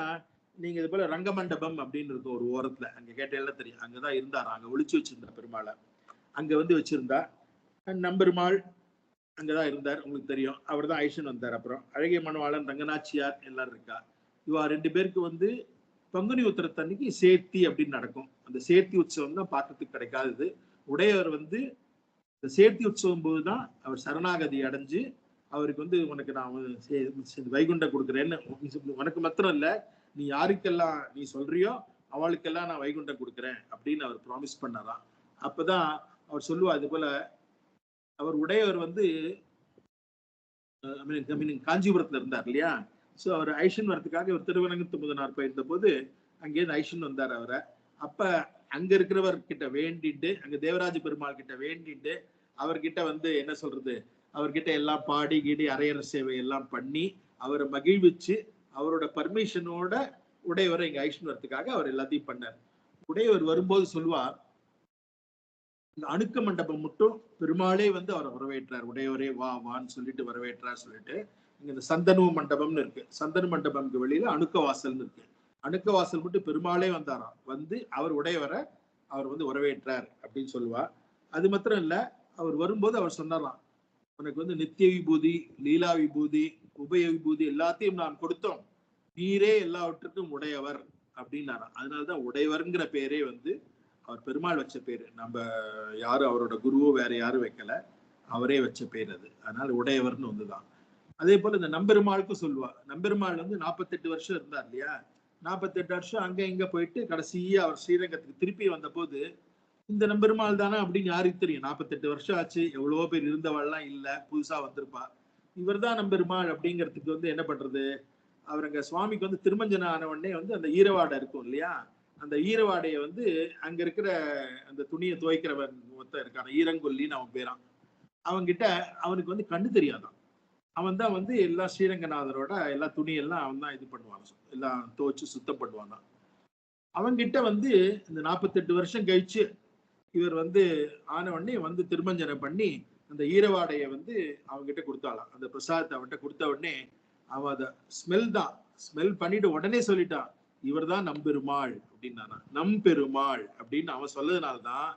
நீங்க இது போல ரங்கமண்டபம் அப்படின்னு இருக்கும் ஒரு ஓரத்துல, அங்க கேட்டெல்லாம் தெரியும், அங்கதான் இருந்தாரா, அங்க ஒளிச்சு வச்சிருந்தா பெருமாளை, அங்க வந்து வச்சிருந்தா. நம்பெருமாள் அங்கதான் இருந்தார், உங்களுக்கு தெரியும், அவர் தான் ஐஷன் வந்தார். அப்புறம் அழகிய மணவாளன், ரங்கநாச்சியார் எல்லாரும் இருக்கா. இவா 2 பேருக்கு வந்து பங்குனி உத்திரத்தன்னைக்கு சேர்த்தி அப்படின்னு நடக்கும். அந்த சேர்த்தி உற்சவம் தான் பார்க்கறதுக்கு கிடைக்காதது. உடையவர் வந்து இந்த சேர்த்தி உற்சவம் போதுதான் அவர் சரணாகதி அடைஞ்சு அவருக்கு வந்து உனக்கு நான் வைகுண்டம் கொடுக்குறேன்னு, உனக்கு மாத்திரம் இல்ல நீ யாருக்கெல்லாம் நீ சொல்றியோ அவளுக்கெல்லாம் நான் வைகுண்டம் கொடுக்குறேன் அப்படின்னு அவர் ப்ராமிஸ் பண்ணாராம். அப்பதான் அவர் சொல்லுவா, இது போல அவர் உடையவர் வந்து காஞ்சிபுரத்துல இருந்தார் இல்லையா. சோ அவர் ஐஷன் வரத்துக்காக இவர் திருவனங்கத்து முதனார் போயிருந்த போது அங்கேருந்து ஐஷன் வந்தார் அவரை. அப்ப அங்க இருக்கிறவர் கிட்ட வேண்டிட்டு, அங்க தேவராஜ பெருமாள் கிட்ட வேண்டிட்டு அவர்கிட்ட வந்து என்ன சொல்றது, அவர்கிட்ட எல்லாம் பாடி கீடி அரையற சேவை எல்லாம் பண்ணி அவரை மகிழ்விச்சு அவரோட பர்மிஷனோட உடையவரை இங்க ஐஷன் வரத்துக்காக அவர் எல்லாத்தையும் பண்ணார். உடையவர் வரும்போது சொல்லுவார், இந்த அணுக்க மண்டபம் மட்டும் பெருமாளே வந்து அவரை வரவேற்றார், உடையவரே வா வான்னு சொல்லிட்டு வரவேற்றார் சொல்லிட்டு. இங்க இந்த சந்தனு மண்டபம்னு இருக்கு, சந்தனு மண்டபம்க்கு வெளியில அணுக்க வாசல்னு இருக்கு. அணுக்க வாசல் மட்டும் பெருமாளே வந்தாராம், வந்து அவர் உடையவரை அவர் வந்து வரவேற்றார் அப்படின்னு சொல்லுவா. அது மாத்திரம் இல்ல, அவர் வரும்போது அவர் சொன்னாராம், உனக்கு வந்து நித்திய விபூதி, லீலா விபூதி, உபய விபூதி எல்லாத்தையும் நாம் கொடுத்தோம், நீரே எல்லாவற்றுக்கும் உடையவர் அப்படின்னாராம். அதனாலதான் உடையவர்ங்கிற பேரே வந்து அவர் பெருமாள் வச்ச பேரு. நம்ம யாரும் அவரோட குருவோ வேற யாரும் வைக்கல, அவரே வச்ச பேர் அது. அதனால உடையவர்னு வந்துதான். அதே போல இந்த நம்பெருமாளுக்கும் சொல்லுவா. நம்பெருமாள் வந்து 48 வருஷம் இருந்தார் இல்லையா, 48 வருஷம் அங்க இங்க போயிட்டு கடைசியா அவர் ஸ்ரீரங்கத்துக்கு திருப்பி வந்த போது இந்த நம்பெருமாள் தானே அப்படின்னு யாருக்கு தெரியும்? 48 வருஷம் ஆச்சு, எவ்வளவோ பேர் இருந்தவாள்லாம் இல்ல, புதுசா வந்திருப்பா. இவர் தான் நம்பெருமாள் அப்படிங்கிறதுக்கு வந்து என்ன பண்றது, அவர் அங்க சுவாமிக்கு வந்து திருமஞ்சனம் ஆன உடனே வந்து அந்த ஈரவாடை இருக்கும் இல்லையா, அந்த ஈரவாடையை வந்து அங்க இருக்கிற அந்த துணியை துவைக்கிறவன் ஒருத்தன் இருக்கான, ஈரங்கொல்லின்னு அவன் பேரான். அவன்கிட்ட அவனுக்கு வந்து கண்ணு தெரியாதான். அவன் தான் வந்து எல்லா ஸ்ரீரங்கநாதரோட எல்லா துணியெல்லாம் அவன் தான் இது பண்ணுவான், எல்லாம் துவைச்சு சுத்தம் பண்ணுவான். அவன்கிட்ட வந்து இந்த 48 வருஷம் கழிச்சு இவர் வந்து ஆன உடனே வந்து திருமஞ்சனம் பண்ணி அந்த ஈரவாடையை வந்து அவன்கிட்ட கொடுத்தாளாம். அந்த பிரசாதத்தை அவன்கிட்ட கொடுத்த உடனே அவன் அதை ஸ்மெல் பண்ணிட்டு உடனே சொல்லிட்டான், இவர் தான் நம்பெருமாள் அப்படின்னா. நம்பெருமாள் அப்படின்னு அவன் சொல்லதுனால்தான்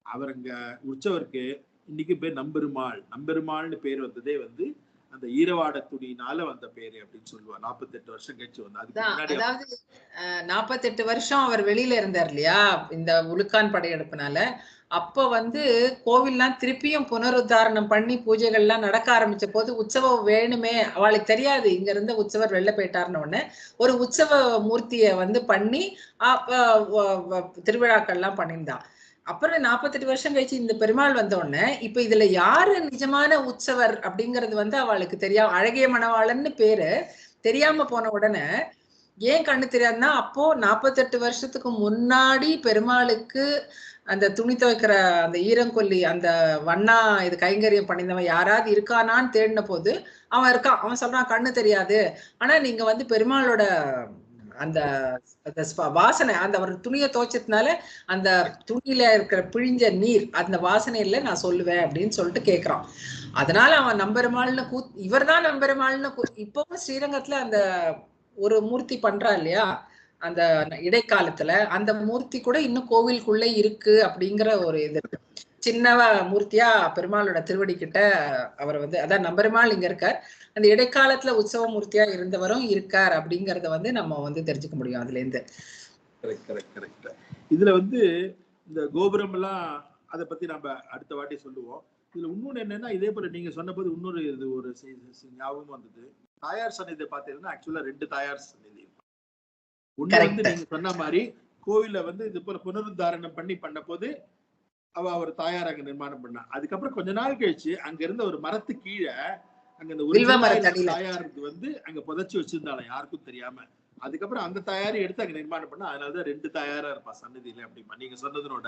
அவர் அங்க உற்சவருக்கு இன்னைக்கு பேர் நம்பெருமாள்னு பேர் வந்ததே வந்து அந்த ஈரவாட துணினால வந்த பேரு அப்படின்னு சொல்லுவா. 48 வருஷம் கழிச்சு வந்து அதுக்கு முன்னாடி, அதாவது 48 வருஷம் அவர் வெளியில இருந்தார் இல்லையா இந்த உலுக்கான் படையெடுப்புனால. அப்ப வந்து கோவில்லாம் திருப்பியும் புனருத்தாரணம் பண்ணி பூஜைகள்லாம் நடக்க ஆரம்பிச்ச போது உற்சவம் வேணுமே, அவளுக்கு தெரியாது இங்க இருந்த உற்சவர் வெளில போயிட்டாருன்னு உடனே ஒரு உற்சவ மூர்த்திய வந்து பண்ணி திருவிழாக்கள்லாம் பண்ணியிருந்தான். அப்புறம் 48 வருஷம் கழிச்சு இந்த பெருமாள் வந்த உடனே இப்ப இதுல யாரு நிஜமான உற்சவர் அப்படிங்கறது வந்து அவளுக்கு தெரியாம, அழகிய மணவாளன்னு பேரு தெரியாம போன உடனே ஏன் கண்ணு தெரியாதுன்னா, அப்போ 48 வருஷத்துக்கு முன்னாடி பெருமாளுக்கு அந்த துணி துவைக்கிற அந்த ஈரங்கொல்லி அந்த வண்ணா இது கைங்கரியம் பண்ணியிருந்தவன் யாராவது இருக்கானான்னு தேடின போது அவன் இருக்கான். அவன் சொல்றான் கண்ணு தெரியாது, ஆனா நீங்க வந்து பெருமாளோட அந்த வாசனை, அந்த ஒரு துணியை துவைச்சதுனால அந்த துணியில இருக்கிற பிழிஞ்ச நீர் அந்த வாசனையில நான் சொல்லுவேன் அப்படின்னு சொல்லிட்டு கேட்கிறான். அதனால அவன் நம்பெருமாள்னு இவர் தான் நம்பெருமாள்னு இப்பவும் ஸ்ரீரங்கத்துல அந்த ஒரு மூர்த்தி பண்றா இல்லையா, அந்த இடைக்காலத்துல அந்த மூர்த்தி கூட இன்னும் கோவிலுக்குள்ள இருக்கு அப்படிங்கிற ஒரு இது சின்ன மூர்த்தியா பெருமாளோட திருவடி கிட்ட அவர் வந்து அதான் நம்பெருமாள் இங்க இருக்கார். அந்த இடைக்காலத்துல உற்சவ மூர்த்தியா இருந்தவரும் இருக்கார் அப்படிங்கறத வந்து நம்ம வந்து தெரிஞ்சுக்க முடியும் அதுல இருந்து. இதுல வந்து இந்த கோபுரம் எல்லாம் அதை பத்தி நம்ம அடுத்த வாட்டி சொல்லுவோம். இதுல இன்னொன்னு என்னன்னா, இதே போல நீங்க சொன்ன போது இன்னொரு இது ஒரு ஞாபகம் வந்தது. தாயார் சன்னிதி பாத்தீங்கன்னா ஆக்சுவலா 2 தாயார் சன்னிதி. ஒண்ணு வந்து நீங்க சொன்ன மாதிரி கோவில வந்து இது போல புனருத்தாரணம் பண்ண போது அவர் தாயார் அங்க நிர்மாணம் பண்ணா. அதுக்கப்புறம் கொஞ்ச நாள் கழிச்சு அங்க இருந்த ஒரு மரத்து கீழே அங்க இந்த தாயாருக்கு வந்து அங்க புதைச்சு வச்சிருந்தாலும் யாருக்கும் தெரியாம. அதுக்கப்புறம் அந்த தாயாரை எடுத்து அங்க நிர்மாணம் பண்ணா. அதனாலதான் 2 தாயாரா இருப்பா சன்னதியில. அப்படிமா நீங்க சொன்னதனோட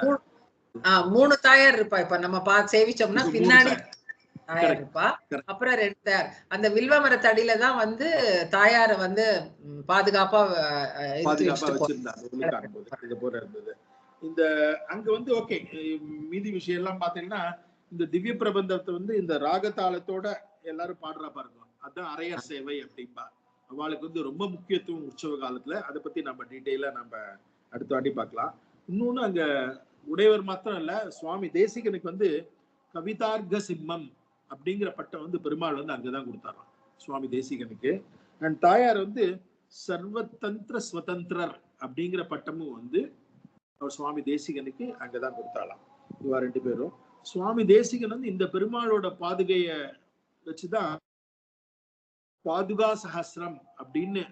3 தாயார் இருப்பா. இப்ப நம்ம சேவிச்சோம்னா பின்னாடி தாயார் இருப்பா, அப்புறம் 2 தாயார். அந்த வில்வ மரத்தடியில தான் வந்து தாயார வந்து பாதுகாப்பா வச்சிருந்தாங்க. இந்த அங்க வந்து ஓகே, மீதி விஷயம் எல்லாம் பாத்தீங்கன்னா இந்த திவ்ய பிரபந்தத்தை வந்து இந்த ராகதாளத்தோட எல்லாரும் பாடுறா பாருங்க, அதுதான் அரையர் சேவை அப்படின்பா. அவளுக்கு வந்து ரொம்ப முக்கியத்துவம் உற்சவ காலத்துல. அதை பத்தி நம்ம டீட்டெயிலா நம்ம அடுத்த வாட்டி பார்க்கலாம். இன்னொன்னு அங்க உடையவர் மாத்திரம் இல்ல, சுவாமி தேசிகனுக்கு வந்து கவிதார்க்க சிம்மம் அப்படிங்கிற பட்டம் வந்து பெருமாள் வந்து அங்கதான் கொடுத்தாராம் சுவாமி தேசிகனுக்கு. அண்ட் தாயார் வந்து சர்வதந்திர ஸ்வதந்திரர் அப்படிங்கிற பட்டமும் வந்து அவர் சுவாமி தேசிகனுக்கு அங்கதான் கொடுத்தாலாம். இவா 2 பேரும். சுவாமி தேசிகன் வந்து இந்த பெருமாளோட பாதுகைய வச்சுதான் பாதுகா சஹஸ்ரம் அப்படின்னு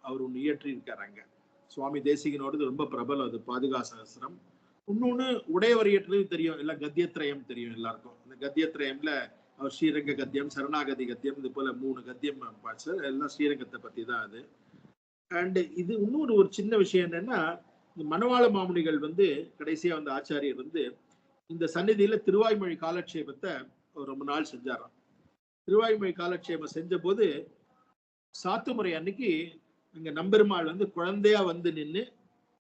அவர் ஒண்ணு இயற்றி இருக்காரு அங்க. சுவாமி தேசிகனோடது ரொம்ப பிரபலம் அது பாதுகா சஹஸ்ரம். இன்னொன்னு உடையவர் இயற்றது தெரியும், எல்லாம் கத்தியத்ரயம் தெரியும் எல்லாருக்கும். இந்த கத்தியத்ரயம்ல அவர் ஸ்ரீரங்க கத்தியம், சரணாகதி கத்தியம், இது போல 3 கத்தியம் எல்லாம் ஸ்ரீரங்கத்தை பத்தி தான் அது. அண்ட் இது இன்னொரு ஒரு சின்ன விஷயம் என்னன்னா, இந்த மணவாள மாமுனிகள் வந்து கடைசியா வந்து ஆச்சாரியர் வந்து இந்த சந்நிதியில திருவாய்மொழி காலட்சேபத்தை ரொம்ப நாள் செஞ்சாராம். திருவாய்மொழி காலட்சேபம் செஞ்ச போது சாத்துமுறை அன்னைக்கு அங்க நம்பெருமாள் வந்து குழந்தையா வந்து நின்று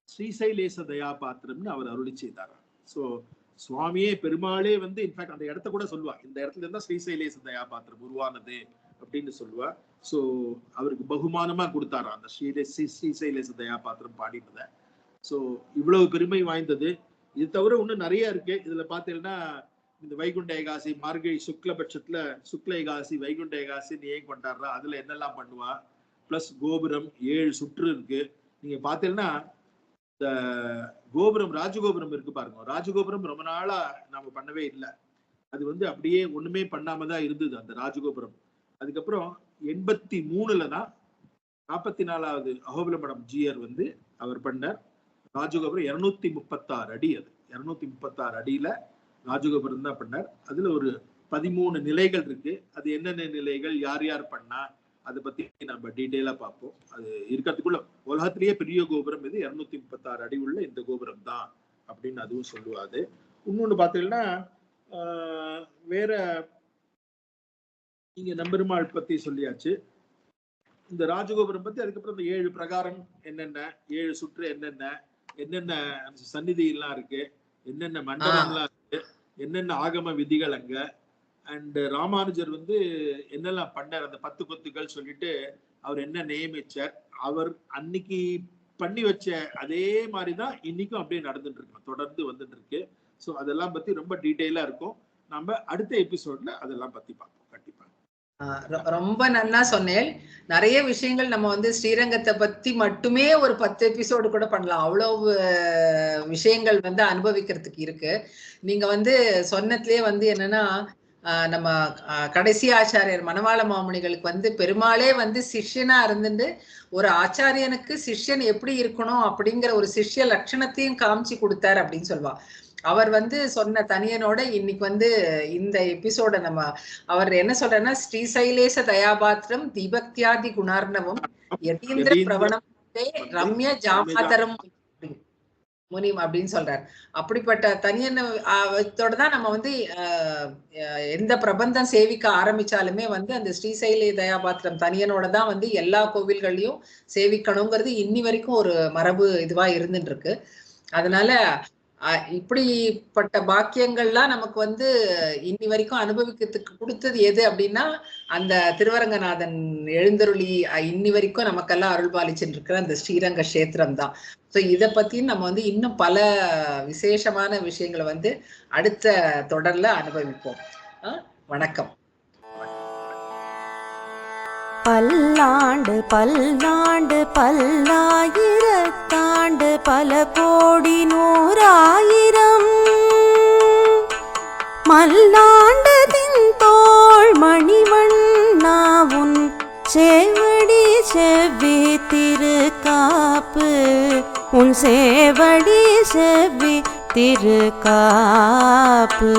ஸ்ரீசைலேச தயா பாத்திரம்னு அவர் அருளி செய்தாராம். ஸோ சுவாமியே பெருமாளே வந்து இன்ஃபேக்ட் அந்த இடத்த கூட சொல்லுவா, இந்த இடத்துல இருந்தா ஸ்ரீசைலேச தயா பாத்திரம் உருவானது அப்படின்னு சொல்லுவா. ஸோ அவருக்கு பகுமானமா கொடுத்தாராம் அந்த ஸ்ரீசைலேச தயா பாத்திரம் பாடினதை. ஸோ இவ்வளவு பெருமை வாய்ந்தது. இது தவிர இன்னும் நிறைய இருக்கு. இதுல பாத்தீங்கன்னா இந்த வைகுண்ட ஏகாசி மார்கழி சுக்லபட்சத்துல சுக்ல ஏகாசி வைகுண்ட ஏகாசின்னு ஏன் கொண்டாடுறா, அதுல என்னெல்லாம் பண்ணுவா, பிளஸ் கோபுரம் 7 சுற்று இருக்கு. நீங்க பாத்தீங்கன்னா கோபுரம், ராஜகோபுரம் இருக்கு பாருங்க. ராஜகோபுரம் ரொம்ப நாளா நாம பண்ணவே இல்லை. அது அப்படியே ஒண்ணுமே பண்ணாம தான் இருந்தது அந்த ராஜகோபுரம். அதுக்கப்புறம் 83ல தான் 44வது அகோபிலமடம் ஜியர் அவர் பண்ணார். ராஜகோபுரம் 236 அடி. அது 236 அடியில ராஜகோபுரம் தான் பண்ணார். அதுல ஒரு 13 நிலைகள் இருக்கு. அது என்னென்ன நிலைகள், யார் யார் பண்ணா, அதை பத்தி நம்ம டீட்டெயிலா பார்ப்போம். அது இருக்கிறதுக்குள்ள உலகத்திலேயே பெரிய கோபுரம் இது 236 அடி உள்ள இந்த கோபுரம் தான் அப்படின்னு அதுவும் சொல்லுவாது. இன்னொன்னு பாத்தீங்கன்னா வேற இங்க நம்பெருமாள் பத்தி சொல்லியாச்சு. இந்த ராஜகோபுரம் பத்தி, அதுக்கப்புறம் இந்த 7 பிரகாரம் என்னென்ன, 7 சுற்று என்னென்ன சந்நிதி எல்லாம் இருக்கு, என்னென்ன மண்டபம்லாம் இருக்கு, என்னென்ன ஆகம விதிகள் அங்க, அண்ட் ராமானுஜர் என்னெல்லாம் பண்ணார், அந்த 10 கொத்துக்கள் சொல்லிட்டு அவர் என்ன நியமிச்சார், அவர் அன்னைக்கு பண்ணி வச்ச அதே மாதிரிதான் இன்னைக்கும் அப்படியே நடந்துட்டு இருக்கு, தொடர்ந்து வந்துட்டு இருக்கு. ஸோ அதெல்லாம் பத்தி ரொம்ப டீட்டெயிலா இருக்கும். நம்ம அடுத்த எபிசோட்ல அதெல்லாம் பத்தி பார்ப்போம் கண்டிப்பா. ரொம்ப நன்னா சொன்னேன். நிறைய விஷயங்கள் நம்ம ஸ்ரீரங்கத்தை பத்தி மட்டுமே ஒரு 10 எபிசோடு கூட பண்ணலாம். அவ்வளவு விஷயங்கள் அனுபவிக்கிறதுக்கு இருக்கு. நீங்க சொன்னதுலயே என்னன்னா, நம்ம கடைசி ஆச்சாரியர் மணவாள மாமுனிகளுக்கு பெருமாளே சிஷ்யனா இருந்துட்டு ஒரு ஆச்சாரியனுக்கு சிஷ்யன் எப்படி இருக்கணும் அப்படிங்கிற ஒரு சிஷ்ய லட்சணத்தையும் காமிச்சு கொடுத்தாரு அப்படின்னு சொல்லுவா. அவர் சொன்ன தனியனோட இன்னைக்கு இந்த எபிசோட நம்ம அவர் என்ன சொல்றன்னா, ஸ்ரீசைலேச தயாபாத்திரம் தீபக்தியாதி குணார்ணவம் யதீந்திர பிரவணம் ரம்ய ஜாமாதரம் முனிம் அப்படின்னு சொல்றார். அப்படிப்பட்ட தனியனோட தான் நம்ம எந்த பிரபந்தம் சேவிக்க ஆரம்பிச்சாலுமே அந்த ஸ்ரீசைலே தயாபாத்திரம் தனியனோட தான் எல்லா கோவில்களையும் சேவிக்கணுங்கிறது இன்னி வரைக்கும் ஒரு மரபு இதுவா இருந்துட்டு இருக்கு. அதனால இப்படிப்பட்ட பாக்கியங்கள்லாம் நமக்கு இன்னி வரைக்கும் அனுபவிக்கிறதுக்கு கொடுத்தது எது அப்படின்னா, அந்த திருவரங்கநாதன் எழுந்தருளி இன்னி வரைக்கும் நமக்கெல்லாம் அருள் பாலிச்சுட்டு இருக்கிற அந்த ஸ்ரீரங்க கஷேத்திரம் தான். ஸோ இதை பத்தியும் நம்ம இன்னும் பல விசேஷமான விஷயங்களை அடுத்த தொடர்ல அனுபவிப்போம். வணக்கம். பல்லாண்டு பல்லாண்டு பல்லாயிரத்தாண்டு பல கோடி நூறாயிரம் மல்லாண்டு தின்தோள் மணிவண்ணா உன் சேவடி செவ்வி திருக்காப்பு, உன் சேவடி செவ்வி திருக்காப்பு.